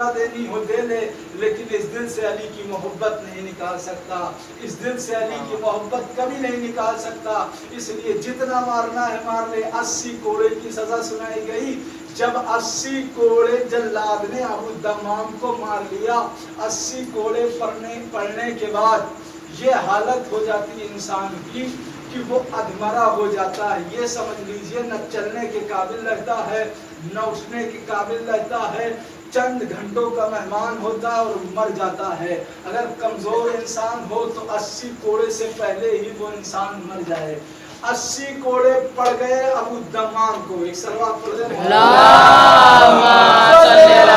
دینی ہو دے لے، لیکن اس دل سے علی کی محبت نہیں نکال سکتا، اس دل سے علی کی محبت کبھی نہیں نکال سکتا۔ اس لیے جتنا مارنا ہے مار لے۔ 80 کوڑے کی سزا سنائی گئی۔ جب 80 کوڑے جلاد نے ابو دمام کو مار لیا، 80 کوڑے پڑنے کے بعد یہ حالت ہو جاتی ہے انسان کی کہ وہ ادھمرا ہو جاتا ہے۔ یہ سمجھ لیجئے نہ چلنے کے قابل رہتا ہے، نہ اٹھنے کے قابل رہتا ہے، چند گھنٹوں کا مہمان ہوتا ہے اور مر جاتا ہے۔ اگر کمزور انسان ہو تو 80 کوڑے سے پہلے ہی وہ انسان مر جائے۔ 80 کوڑے پڑ گئے ابو دمام کو۔ ایک صلوات پڑھ دیں اللہم صلی علی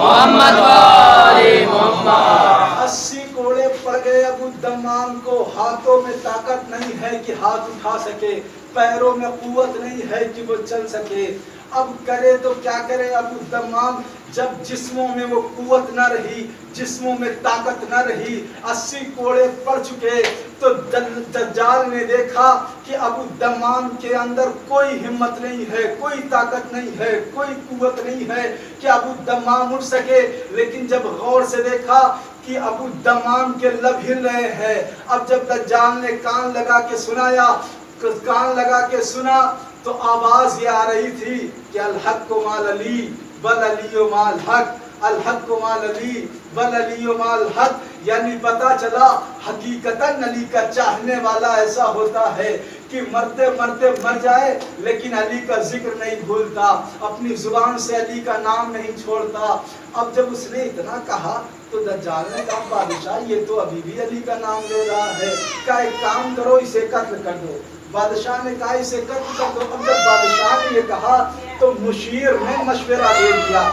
محمد و آل محمد۔ 80 کوڑے پڑ گئے ابو دمام کو۔ ہاتھوں میں طاقت نہیں ہے کہ ہاتھ اٹھا سکے، پیروں میں قوت نہیں ہے کہ وہ چل سکے۔ اب کرے تو کیا کرے ابو دمام؟ جب جسموں میں وہ قوت نہ رہی، جسموں میں طاقت نہ رہی، 80 کوڑے پڑ چکے، تو دجال نے دیکھا کہ ابو دمام کے اندر کوئی ہمت نہیں ہے، کوئی طاقت نہیں ہے، کوئی قوت نہیں ہے کہ ابو دمام اٹھ سکے۔ لیکن جب غور سے دیکھا کہ ابو دمام کے لب ہل رہے ہیں، اب جب دجال نے کان لگا کے سنا تو آواز یہ آ رہی تھی کہ الحق مال علی بل علی مال حق، الحق مال علی بل علی مال حق۔ یعنی پتا چلا حقیقتاً علی کا چاہنے والا ایسا ہوتا ہے کہ مرتے مرتے مر جائے لیکن علی کا ذکر نہیں بھولتا، اپنی زبان سے علی کا نام نہیں چھوڑتا۔ اب جب اس نے اتنا کہا تو دجال نے کہا بادشاہ یہ تو ابھی بھی علی کا نام لے رہا ہے، کہا ایک کام کرو اسے قتل کر دو۔ بادشاہ نے کہا اسے قتل کر دو۔ اب جب بادشاہ نے یہ کہا تو مشیر نے مشورہ دے دیا،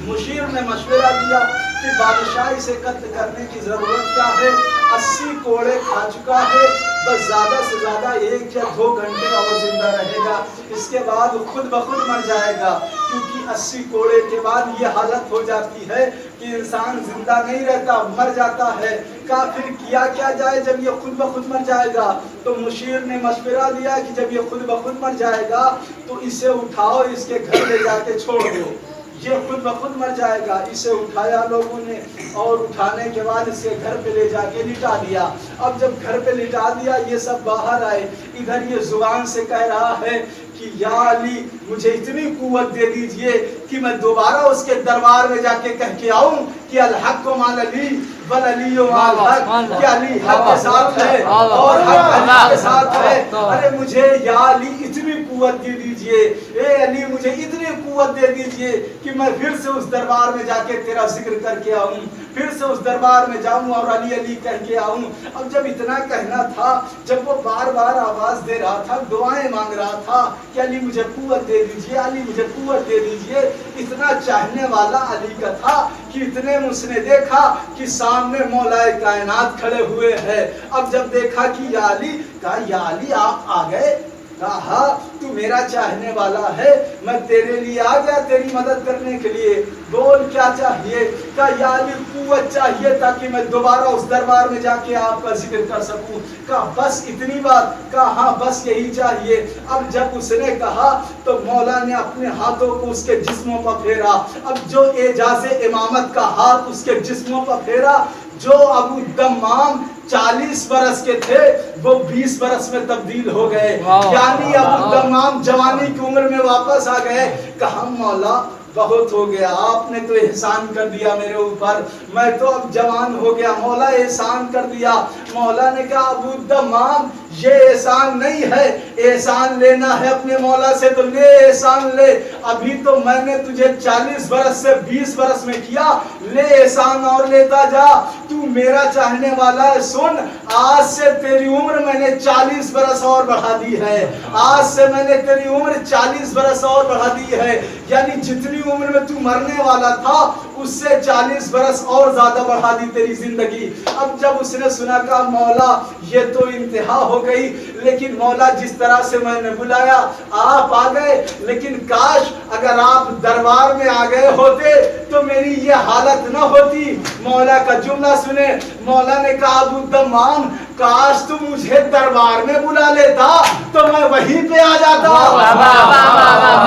مشیر نے مشورہ دیا کہ بادشاہ اسے قتل کرنے کی ضرورت کیا ہے؟ 80 کوڑے کھا چکا ہے، بس زیادہ سے زیادہ 1 یا 2 گھنٹے اور زندہ رہے گا، اس کے بعد خود بخود مر جائے گا، کیونکہ 80 کوڑے کے بعد یہ حالت ہو جاتی ہے کہ انسان زندہ نہیں رہتا، مر جاتا ہے۔ کہا پھر کیا جائے جب یہ خود بخود مر جائے گا؟ تو مشیر نے مشورہ دیا کہ جب یہ خود بخود مر جائے گا تو اسے اٹھاؤ، اس کے گھر لے جا کے چھوڑ دو، یہ خود بخود مر جائے گا۔ اسے اٹھایا لوگوں نے اور اٹھانے کے بعد اس کے گھر پہ لے جا کے لٹا دیا۔ اب جب گھر پہ لٹا دیا یہ سب باہر آئے، ادھر یہ زبان سے کہہ رہا ہے کہ یا علی مجھے اتنی قوت دے دیجئے کہ میں دوبارہ اس کے دربار میں جا کے کہہ کے آؤں کہ الحق مال علی بل علی مال حق، کہ علی حق کے ساتھ ہے اور حق علی کے ساتھ ہے۔ ارے مجھے یا علی اتنی قوت دے دیجئے، اے علی مجھے اتنی قوت دے دیجئے کہ میں پھر سے اس دربار میں جا کے تیرا ذکر کر کے آؤں، پھر سے اس دربار میں جاؤں اور علی علی کہہ کے آؤں۔ اب جب اتنا کہنا تھا، جب وہ بار بار آواز دے رہا تھا، دعائیں مانگ رہا تھا کہ علی مجھے قوت دے دیجئے، علی مجھے قوت دے دیجئے، اتنا چاہنے والا علی کا تھا کہ اتنے میں اس نے دیکھا کہ سامنے مولا کائنات کھڑے ہوئے ہیں۔ اب جب دیکھا کہ یا علی، کہا یا علی آپ آ گئے؟ کہا تو میرا چاہنے والا ہے، میں تیرے لیے آ گیا تیری مدد کرنے کے لیے، بول کیا چاہیے؟ کہا یا علی قوت چاہیے تاکہ میں دوبارہ اس دربار میں جا کے آپ کا ذکر کر سکوں۔ کہا بس اتنی بات؟ کہا ہاں بس یہی چاہیے۔ اب جب اس نے کہا تو مولا نے اپنے ہاتھوں کو اس کے جسموں پر پھیرا۔ اب جو اعجاز امامت کا ہاتھ اس کے جسموں پر پھیرا، جو ابو دمام 40 برس کے تھے وہ 20 برس میں تبدیل ہو گئے، یعنی ابو دمام جوانی کی عمر میں واپس آ گئے۔ کہا مولا بہت ہو گیا، آپ نے تو احسان کر دیا میرے اوپر، میں تو اب جوان ہو گیا، مولا احسان کر دیا۔ مولا نے کہا ابو دمام یہ احسان نہیں ہے، احسان لینا ہے اپنے مولا سے تو لے، احسان لے، ابھی تو میں نے تجھے 40 برس سے 20 برس میں کیا، لے احسان اور لیتا جا، تو میرا چاہنے والا ہے۔ سن، آج سے تیری عمر میں نے 40 برس اور بڑھا دی ہے، آج سے میں نے تیری عمر 40 برس اور بڑھا دی ہے، یعنی جتنی عمر میں تو مرنے والا تھا اس سے 40 برس اور زیادہ بڑھا دی تیری زندگی۔ اب جب اس نے سنا کہا مولا یہ تو انتہا ہو گئی، لیکن مولا جس طرح سے میں نے بلایا آپ آ گئے، لیکن کاش اگر آپ دربار میں آ گئے ہوتے تو میری یہ حالت نہ ہوتی۔ مولا کا جملہ سنے، مولا نے کہا ابو دمام کاش تو مجھے دربار میں بلا لیتا تو میں وہیں پہ آ جاتا۔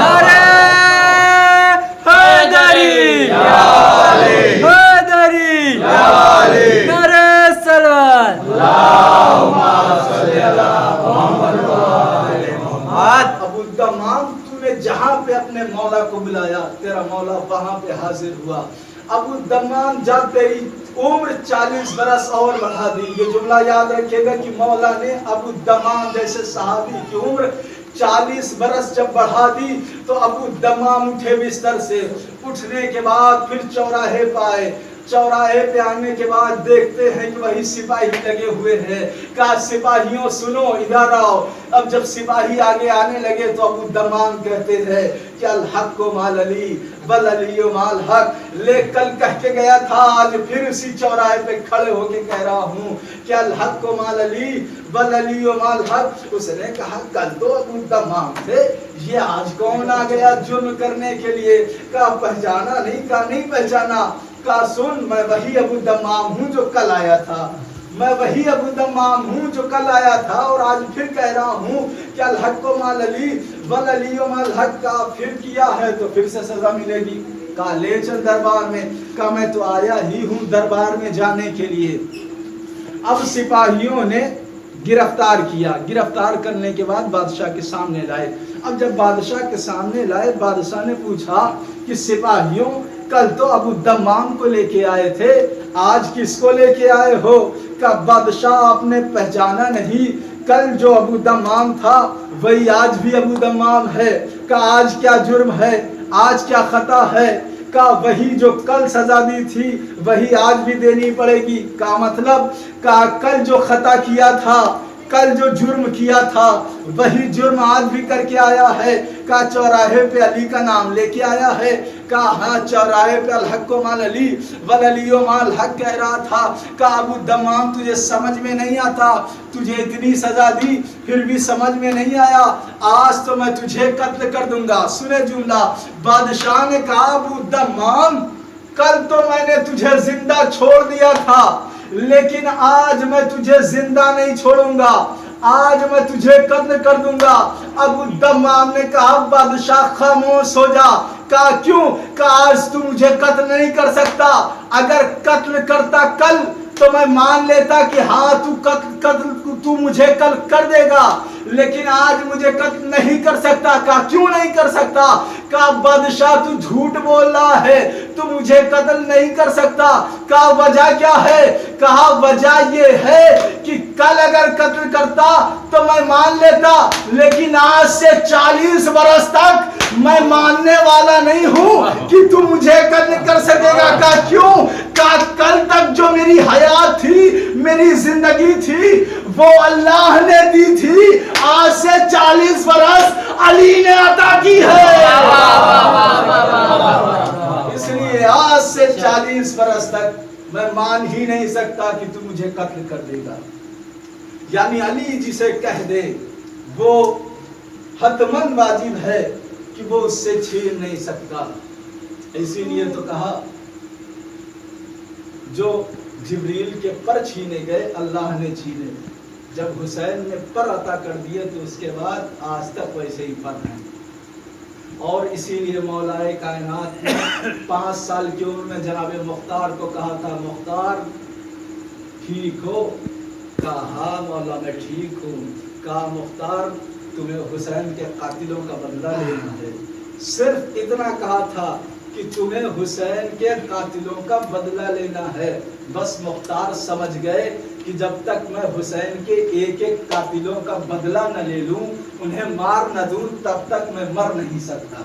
نعرہ حیدری مولا کو بلایا، تیرا مولا وہاں پہ حاضر ہوا۔ ابو دمام جب تیری عمر 40 برس اور بڑھا دی، یہ جملہ یاد رکھیے گا کہ مولا نے ابو دمام جیسے صحابی کی عمر 40 برس جب بڑھا دی تو ابو دمام اٹھے بستر سے۔ اٹھنے کے بعد پھر چوراہے پہ آئے، چوراہے پہ آنے کے بعد دیکھتے ہیں کہ وہی سپاہی لگے ہوئے ہیں۔ کہا سپاہیوں سنو ادھر آؤ۔ اب جب سپاہی آگے آنے لگے تو ابو دمام کہتے ہیں کہ الحق مال علی بل علی مال حق، لے کل کہہ کے گیا تھا، آج پھر اسی چوراہے پہ کھڑے ہو کے کہہ رہا ہوں کہ الحق مال علی بل علی مال حق۔ اس نے کہا کل تو ابو دمام تھے، یہ آج کون آ گیا جرم کرنے کے لیے؟ کہا پہچانا نہیں؟ کہا نہیں پہچانا۔ کہا سن، میں وہی ابو دمام ہوں جو کل آیا تھا، میں وہی ابو دمام ہوں جو کل آیا تھا، اور آج پھر کہہ رہا ہوں کہ الحق مال علی بل علی مال حق۔ کا پھر کیا ہے تو پھر سے سزا ملے گی۔ کہا لے چل دربار میں۔ کہا میں تو آیا ہی ہوں دربار میں جانے کے لیے۔ اب سپاہیوں نے گرفتار کیا، گرفتار کرنے کے بعد بادشاہ کے سامنے لائے۔ اب جب بادشاہ کے سامنے لائے، بادشاہ نے پوچھا کہ سپاہیوں کل تو ابو دمام کو لے کے آئے تھے، آج کس کو لے کے آئے ہو؟ کہ بادشاہ آپ نے پہچانا نہیں، کل جو ابو دمام تھا وہی آج بھی ابو دمام ہے۔ کہ آج کیا جرم ہے، آج کیا خطا ہے؟ کہ وہی جو کل سزا دی تھی وہی آج بھی دینی پڑے گی۔ کا مطلب کہ کل جو خطا کیا تھا، کل جو جرم کیا تھا وہی جرم آج بھی کر کے آیا ہے۔ کہا چوراہے پہ علی کا نام لے کے آیا ہے؟ کہا ہاں، چوراہے پہ الحق مال علی بل علی مال حق کہہ رہا تھا۔ کہا ابو دمام تجھے سمجھ میں نہیں آتا، تجھے اتنی سزا دی پھر بھی سمجھ میں نہیں آیا، آج تو میں تجھے قتل کر دوں گا۔ سنے جملہ، بادشاہ نے کہا ابو دمام کل تو میں نے تجھے زندہ چھوڑ دیا تھا، لیکن آج میں تجھے زندہ نہیں چھوڑوں گا، آج میں تجھے قتل کر دوں گا۔ ابو دمام نے کہا بادشاہ خاموش ہو جا۔ کہا کیوں؟ کہا آج تو مجھے قتل نہیں کر سکتا، اگر قتل کرتا کل تو میں مان لیتا کہ ہاں تو مجھے کل کر دے گا، لیکن آج مجھے قتل نہیں کر سکتا۔ کہا کیوں نہیں کر سکتا؟ کہا بادشاہ تو جھوٹ بول رہا ہے، تو مجھے قتل نہیں کر سکتا۔ کہا وجہ کیا ہے؟ کہا وجہ یہ ہے کہ کل اگر قتل کرتا تو میں مان لیتا، لیکن آج سے 40 برس تک میں ماننے والا نہیں ہوں کہ تو مجھے قتل کر سکے گا۔ کہا کیوں؟ کہا کل تک جو میری حیات تھی، میری زندگی تھی، وہ اللہ نے دی تھی، آج سے 40 برس علی نے عطا کی ہے۔ اس لیے آج سے 40 برس تک میں مان ہی نہیں سکتا کہ تو مجھے قتل کر دے گا۔ یعنی علی جسے کہہ دے وہ حتماً واجب ہے کہ وہ اس سے چھین نہیں سکتا۔ اسی لیے تو کہا جو جبریل کے پر چھینے گئے اللہ نے چھینے، جب حسین نے پر عطا کر دیے تو اس کے بعد آج تک ویسے ہی پر ہیں۔ اور اسی لیے مولا کائنات نے 5 سال کی عمر میں جناب مختار کو کہا تھا مختار ٹھیک ہو؟ کہا ہاں مولا میں ٹھیک ہوں۔ کہا مختار تمہیں حسین کے قاتلوں کا بدلہ لینا ہے، صرف اتنا کہا تھا کہ تمہیں حسین کے قاتلوں کا بدلہ لینا ہے۔ بس مختار سمجھ گئے کہ جب تک میں حسین کے ایک ایک قاتلوں کا بدلہ نہ لے لوں، انہیں مار نہ دوں، تب تک میں مر نہیں سکتا۔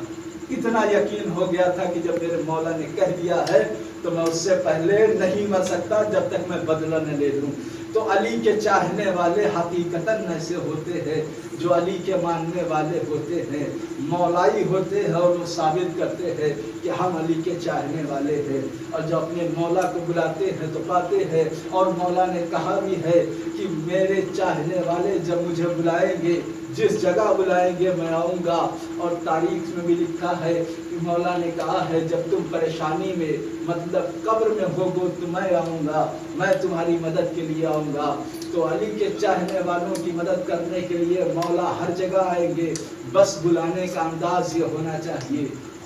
اتنا یقین ہو گیا تھا کہ جب میرے مولا نے کہہ دیا ہے تو میں اس سے پہلے نہیں مر سکتا جب تک میں بدلہ نہ لے لوں۔ تو علی کے چاہنے والے حقیقتاً ایسے ہوتے ہیں، جو علی کے ماننے والے ہوتے ہیں، مولائی ہوتے ہیں، اور وہ ثابت کرتے ہیں کہ ہم علی کے چاہنے والے ہیں، اور جو اپنے مولا کو بلاتے ہیں تو پاتے ہیں۔ اور مولا نے کہا بھی ہے کہ میرے چاہنے والے جب مجھے بلائیں گے، جس جگہ بلائیں گے میں آؤں گا۔ اور تاریخ میں بھی لکھا ہے کہ مولا نے کہا ہے جب تم پریشانی میں مطلب قبر میں ہوگو تو میں آؤں گا، میں تمہاری مدد کے لیے آؤں گا۔ تو علی کے چاہنے والوں کی مدد کرنے کے لیے مولا ہر جگہ آئیں گے، بس بلانے کا انداز یہ ہونا چاہیے،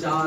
4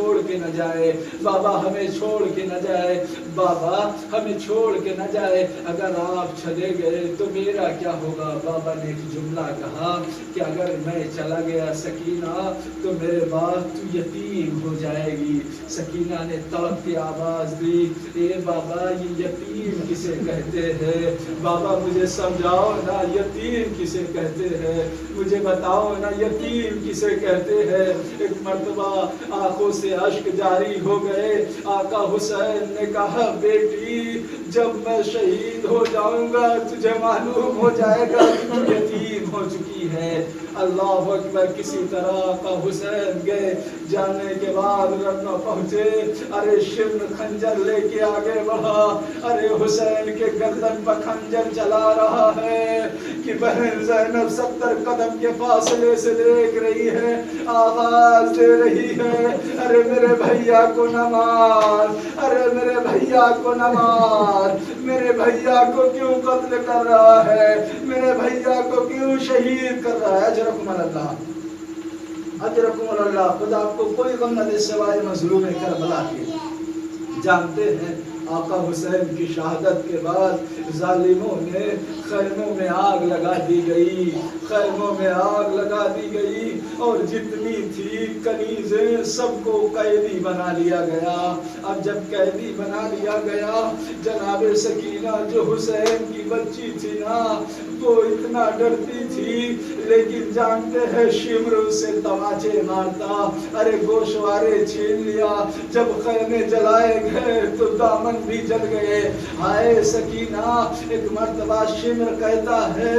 چھوڑ کے نہ جائے، بابا ہمیں چھوڑ کے نہ جائے، بابا ہمیں چھوڑ کے نہ جائے، اگر آپ چلے گئے تو میرا کیا ہوگا؟ بابا نے ایک جملہ کہا کہ اگر میں چلا گیا سکینہ تو میرے بعد تو یتیم ہو جائے گی۔ سکینہ نے تڑپ کے آواز دی، اے بابا یہ یتیم کسے کہتے ہیں؟ بابا مجھے سمجھاؤ نا، یتیم کسے کہتے ہیں؟ مجھے بتاؤ نا یتیم کسے کہتے ہیں؟ ایک مرتبہ آنکھوں سے اشک جاری ہو گئے، آقا حسین نے کہا بیٹی جب میں شہید ہو جاؤں گا تجھے معلوم ہو جائے گا کہ تو یتیم ہو چکی ہے۔ اللہ اکبر۔ کسی طرح آقا حسین گئے، جانے کے بعد رنہ پہنچے، ارے شمر خنجر لے کے آگے بڑھا، ارے حسین کے گردن پر خنجر چلا رہا ہے کہ بہن زینب 70 قدم کے فاصلے سے دیکھ رہی ہے، آواز دے رہی ہے، ارے میرے بھیا کو نہ مار، ارے میرے بھیا کو نہ مار، میرے بھیا کو کیوں قتل کر رہا ہے، میرے بھیا کو کیوں شہید کر رہا ہے؟ اجرکم اللہ، اجرکم اللہ۔ خدا آپ کو کوئی غم نہ دے سوائے مظلوم کربلا کے۔ جانتے ہیں آقا حسین کی شہادت کے بعد ظالموں نے خیموں میں آگ لگا دی گئی، خیموں میں آگ لگا دی گئی، اور جتنی تھی کنیزیں سب کو قیدی بنا لیا گیا۔ اب جب قیدی بنا لیا گیا، جناب سکینہ جو حسین کی بچی تھی نا وہ اتنا ڈرتی تھی، لیکن جانتے ہیں شمر اسے تماچے مارتا، ارے گوشوارے چھین لیا، جب خیمے جلائے گئے تو دامن بھی جل گئے۔ ہائے سکینہ، ایک مرتبہ شمر کہتا ہے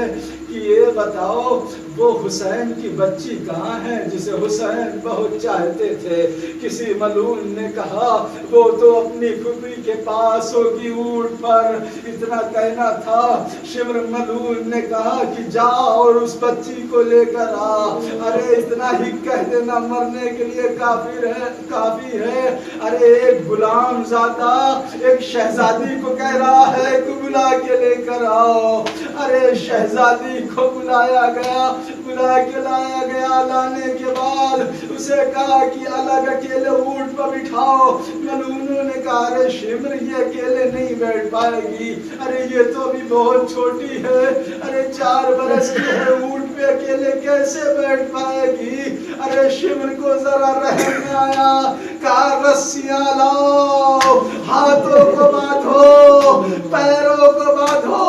کہ یہ بتاؤ وہ حسین کی بچی کہاں ہے جسے حسین بہت چاہتے تھے؟ کسی ملعون نے کہا وہ تو اپنی پھپھی کے پاس ہوگی اونٹ پر، اتنا کہنا تھا۔ شمر ملعون نے کہا کہ جا اور اس بچی کو لے کر آ، ارے اتنا ہی کہہ دینا مرنے کے لیے کافی ہے۔ ارے ایک غلام زادہ ایک شہزادی کو کہہ رہا ہے کہ بلا کے لے کر آؤ، ارے شہزادی کو بلایا گیا، بلا کے لایا گیا، لانے کے بعد اسے کہا کہ الگ اکیلے اونٹ پر بٹھاؤ۔ ملعونوں نے کہا ارے شمر یہ اکیلے نہیں بیٹھ پائے گی، ارے یہ تو ابھی بہت چھوٹی ہے، ارے 4 برس کی ہے، اونٹ پہ اکیلے کیسے بیٹھ پائے گی؟ ارے شمر کو ذرا رحم میں آیا، کہا رسیاں لاؤ، ہاتھوں کو باندھو، پیروں کو باندھو،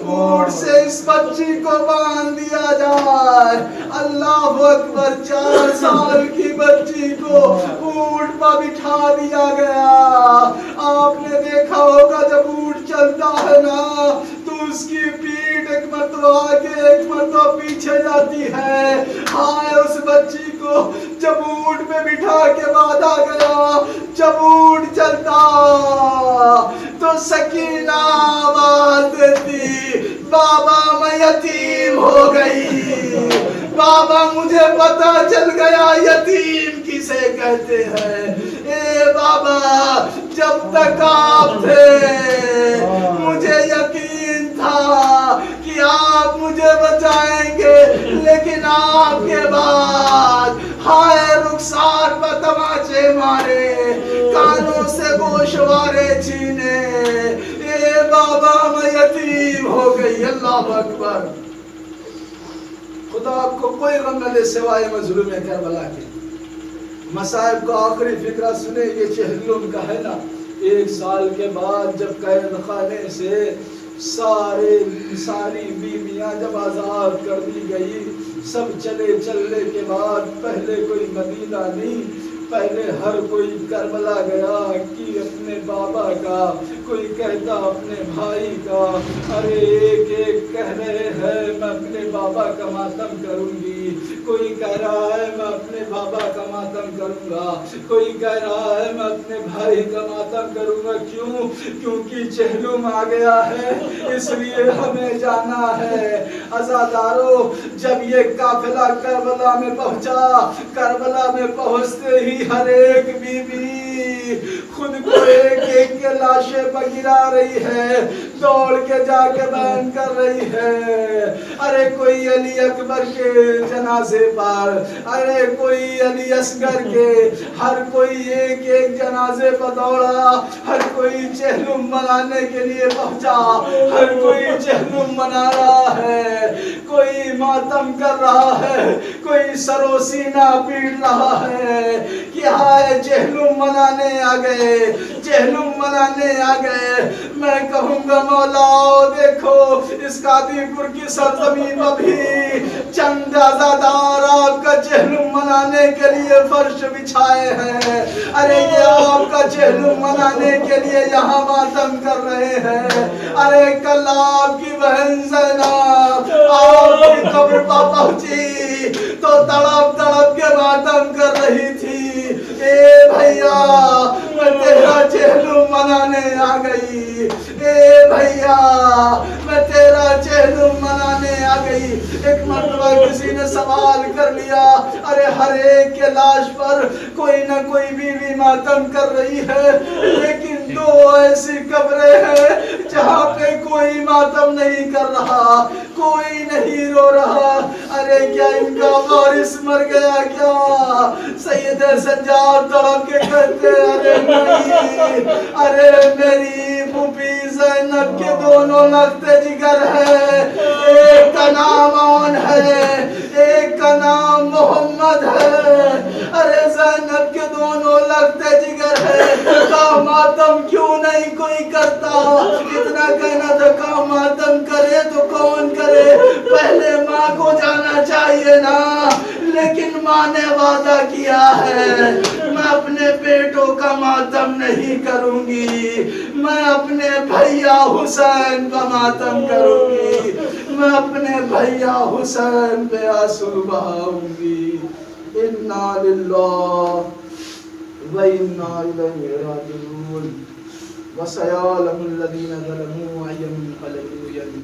اونٹ سے اس بچی کو باندھ دیا جائے۔ اللہ اکبر، 4 سال کی بچی کو اونٹ پر بٹھا دیا گیا۔ آپ نے دیکھا ہوگا جب اونٹ چلتا ہے نا تو اس کی پیٹھ ایک مرتبہ آگے ایک مرتبہ پیچھے جاتی ہے۔ ہائے اس بچی کو جب اونٹ پہ بٹھا کے باندھا گیا، جب اونٹ چلتا تو سکینہ آواز دیتی بابا میں یتیم ہو گئی، بابا مجھے پتا چل گیا یتیم کسے کہتے ہیں۔ اے بابا جب تک آپ تھے مجھے یقین تھا کہ آپ مجھے بچائیں گے، لیکن آپ کے بعد ہائے رخسار پر تماچے مارے، کانوں سے گوشوارے چھینے، اے بابا میں یتیم ہو گئی۔ اللہ اکبر۔ خدا آپ کو کوئی غم نہ دے سوائے مظلوم کربلا کے۔ مصائب کا آخری فکرہ سنے، یہ چہلم کا ہے نا، 1 سال کے بعد جب قید خانے سے ساری بیویاں جب آزاد کر دی گئی، سب چلنے کے بعد پہلے کوئی مدینہ نہیں، پہلے ہر کوئی کربلا گیا کہ اپنے بابا کا، کوئی کہتا اپنے بھائی کا، ارے ایک کہہ رہے ہیں میں اپنے بابا کا ماتم کروں گی، کوئی کہہ رہا ہے میں اپنے بابا کا ماتم کروں گا، کوئی کہہ رہا ہے میں اپنے بھائی کا ماتم کروں گا۔ کیوں؟ کیونکہ چہلم آ گیا ہے، اس لیے ہمیں جانا ہے۔ عزادارو، جب یہ قافلہ کربلا میں پہنچا، کربلا میں پہنچتے ہی ہر ایک بی بی خود کو ایک ایک کے لاشیں پر گرا رہی ہے، دوڑ کے جا کے بیان کر رہی ہے۔ ارے کوئی علی اکبر کے جنازے پر، ارے کوئی علی اصغر کے، ہر کوئی ایک ایک جنازے پر دوڑا، ہر کوئی چہلم منانے کے لیے پہنچا، ہر کوئی چہلم منا رہا ہے، کوئی ماتم کر رہا ہے، کوئی سر و سینہ پیٹ رہا ہے کہ ہائے چہلم منانے آ گئے، چہلم منانے آ گئے۔ میں کہوں گا مولا دیکھو اس قادی پور کی سرزمین میں بھی چند عزادار آپ کا چہلم منانے کے لیے فرش بچھائے ہیں، ارے یہ آپ کا چہلم منانے کے لیے یہاں ماتم کر رہے ہیں۔ ارے کل آپ کی بہن زینب آپ کی قبر پر پہنچی تو تڑپ تڑپ کے ماتم کر رہی تھی، اے بھیا میں تیرا چہلم منانے آ گئی، اے بھیا میں تیرا چہلم منانے آ گئی۔ ایک مرتبہ کسی نے سوال کر لیا، ارے ہر ایک کے لاش پر کوئی نہ کوئی بیوی ماتم کر رہی ہے، لیکن دو ایسی قبریں ہیں جہاں پہ کوئی ماتم نہیں کر رہا، کوئی نہیں رو رہا۔ ارے کیا ان کا وارث مر گیا کیا؟ سید سجاد تڑپ کے کہتے ارے نہیں، ارے میری پھوپھی زینب کے دونوں لگتے جگر ہے، ایک کا نام عون ہے، ایک کا نام محمد ہے۔ ارے زینب کے دونوں لگتے جگر ہے، کا ماتم کیوں نہیں کوئی کرتا؟ اتنا کہنا تھا کا ماتم کرے تو کون کرے، پہلے ماں کو جانا چاہیے نا، لیکن ماں نے وعدہ کیا ہے میں اپنے بیٹوں کا ماتم نہیں کروں گی، میں اپنے بھیا حسین کا ماتم کروں گی، میں اپنے بھیا حسین پہ آنسو بہاؤں گی۔ انا للہ و انا الیہ راجعون۔ وسيعلم الذين ظلموا أي منقلب ينقلبون